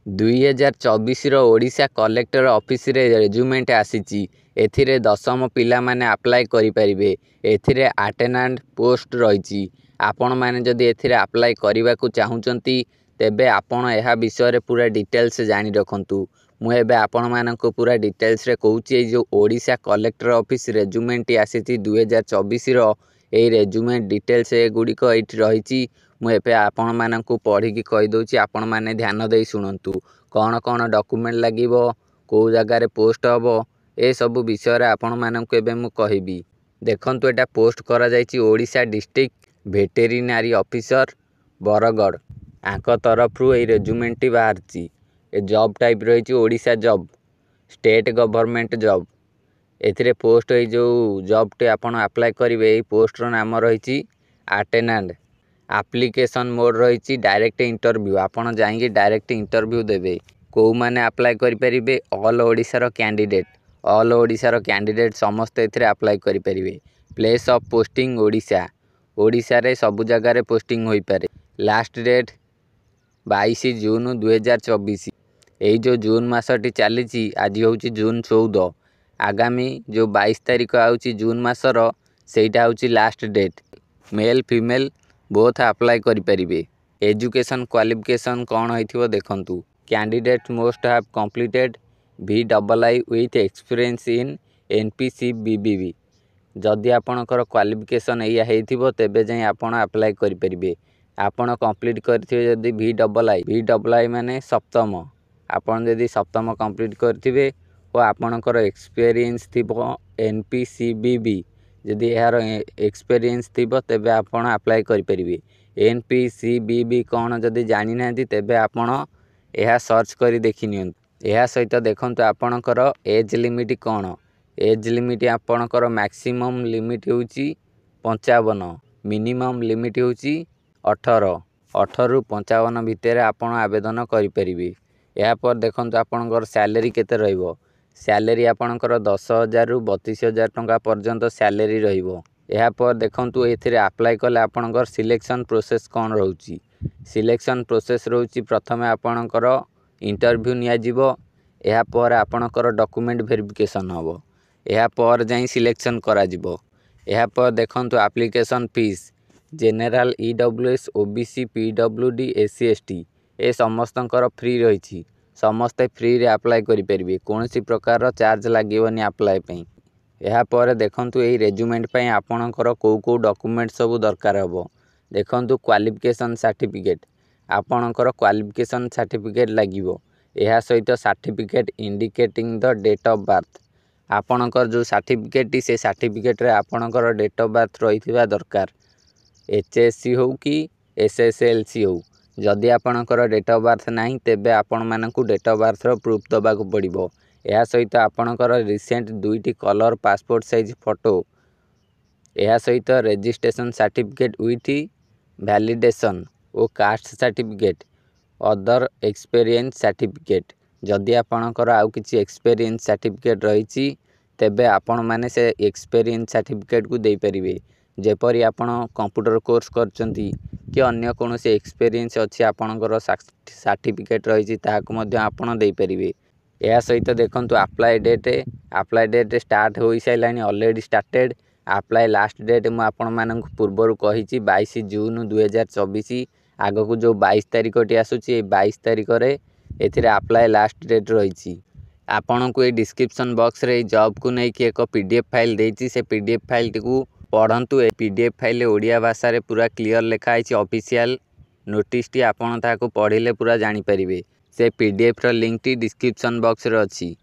2024 Odisha collector office रे रेजुमेंट आसीची। एथिरे दशम पिला माने अप्लाई करि परिबे। एथिरे अटेंडेंट पोस्ट रहिची। आपण माने जदि एथिरे अप्लाई करिबा को चाहुचंती तेबे आपण एहा विषय रे पूरा डिटेल्स जानि रखंतु। मु एबे आपण माननको पूरा डिटेल्स रे कहूची। ए जो ओडिशा कलेक्टर ऑफिस रेजुमेंट आसीची 2024 रो ए रेजुमेंट डिटेल्स ए गुडी को एठी रहिची। मु एबे आपण माननको पढ़ी की कहि दउची। आपण माने ध्यान देई सुनंतु कौन कौन डॉक्यूमेंट लागिबो, को जगह रे पोस्ट हबो, ए सब विषय रे आपण माननको एबे मु कहिबी। देखंतु एटा पोस्ट करा जायची Odisha district veterinary officer Bargarh आंक तरफ रु ए रेजुमेंट बाहरची। ए जॉब टाइप रहिची Odisha job, state government job. एथिरे पोस्ट ए जो जॉब टे आपण अप्लाई करिवे, ए पोस्ट रो नाम रहिची अटेंडेंट। एप्लिकेशन मोड रही डायरेक्ट इंटरव्यू। आपण जाइए डायरेक्ट इंटरव्यू देवे। कौ माने अप्लाई करि परिबे? All Odisha candidate. All Odisha candidate समस्त एथिरे अप्लाई करि परिबे। Place of posting Odisha. Odisha रे सब जगह रे पोस्टिंग होई पारे। लास्ट डेट 22 जून 2024। एई जो जून मासटी चलीची, आज होउची जून 14। आगामी जो 22 तारिख आउची जून मासर, सेटा होउची last date. Male female both apply करि परिबे। एजुकेशन क्वालिफिकेशन कौन होइथिबो देखंतु। Candidate must have completed VII with experience in NPCBBB। जदि आपणकर क्वालिफिकेशन एया हेइथिबो तेबे जाई आपण अप्लाई करि परिबे। आपण कंप्लीट करथिबे जदि VII माने सप्तम। आपण जदि सप्तम कंप्लीट करथिबे ओ आपणकर एक्सपीरियंस थिबो NPCBB, जदि यार एक्सपीरियंस थिबो तेबे आपण अप्लाई करि परिबे। NPCBB कौन जदि जानि नांती तेबे आपण एहा सर्च करि देखि नियंतु। एहा सहित देखंतु आपणकर एज लिमिट कौन। एज लिमिट आपणकर मैक्सिमम लिमिट होउची 55, मिनिमम लिमिट होउची 18। 18 रु 55 भितर आपण आवेदन करि परिबे। एहा पर देखंतु आपणकर सैलरी केते रहइबो। सैलरी आपणकर 10,000 रु 32,000 टंका पर्यंत सैलरी रहिबो। एहा पर देखंतु एथिरे अप्लाई कले आपणकर सिलेक्शन प्रोसेस कौन रहउची। सिलेक्शन प्रोसेस रहउची प्रथमे आपणकर इंटरव्यू निया जिवो। एहा पर आपणकर डॉक्यूमेंट वेरिफिकेशन हबो। एहा पर जाई सिलेक्शन करा जिवो। एहा पर देखंतु application fees general EWS OBC PWD SC ST ए समस्तंकर फ्री रहिछि। समस्ते फ्री रे अप्लाई करि परिबे। कोनोसी प्रकार चार्ज लागिवनी अप्लाई पई। एहा पर देखंतु एई रेजुमेंट पई आपणकर को को डॉक्यूमेंट सब दरकार हबो। देखंतु क्वालिफिकेशन सर्टिफिकेट। आपणकर क्वालिफिकेशन सर्टिफिकेट लागिवो। एहा सहित certificate indicating the date of birth. आपणकर जो सर्टिफिकेट से सर्टिफिकेट रे आपणकर डेट ऑफ बर्थ रहिथिबा दरकार। HSC हो कि SSLC हो। जदि आपणकर डेट ऑफ बर्थ नाही तेबे आपण मानकु डेट ऑफ बर्थ रो प्रूफ दबाकु पड़िबो। एहा सहित आपणकर रिसेंट 2टी कलर पासपोर्ट साइज फोटो। एहा सहित रजिस्ट्रेशन सर्टिफिकेट विथ वैलिडेशन और caste certificate, other experience certificate. जदि आपणकर आउ किछि एक्सपीरियंस सर्टिफिकेट रहिछि तेबे आपण माने से एक्सपीरियंस सर्टिफिकेट को देई परिबे। जेपरि आपण कंप्यूटर कोर्स करचंती कि अन्य कोनोसी एक्सपीरियंस अछि आपणकर सर्टिफिकेट रहिछि ताहाको मध्ये आपण देई परिबे। एहा सहित देखंतु अप्लाई डेट स्टार्ट होई साइलानी, already started. Apply last date मु आपण मानक पूर्वरु कहिछि 22 जून 2024। आगकु जो 22 तारिखटी आसुछि, 22 तारिख रे एथिरे अप्लाई लास्ट डेट रहिछि। आपणकु ए डिस्क्रिप्शन बॉक्स रे जॉब को नै कि एक PDF फाइल देछि। से PDF फाइल टिकु पढ़ंतु। ए PDF फाइल ओडिया भाषा रे पूरा क्लियर लिखा आइछि। ऑफिशियल नोटिस टी आपण ताको पढ़िले पूरा जानि परिबे। से PDF रो लिंक टी डिस्क्रिप्शन बॉक्स रे अछि।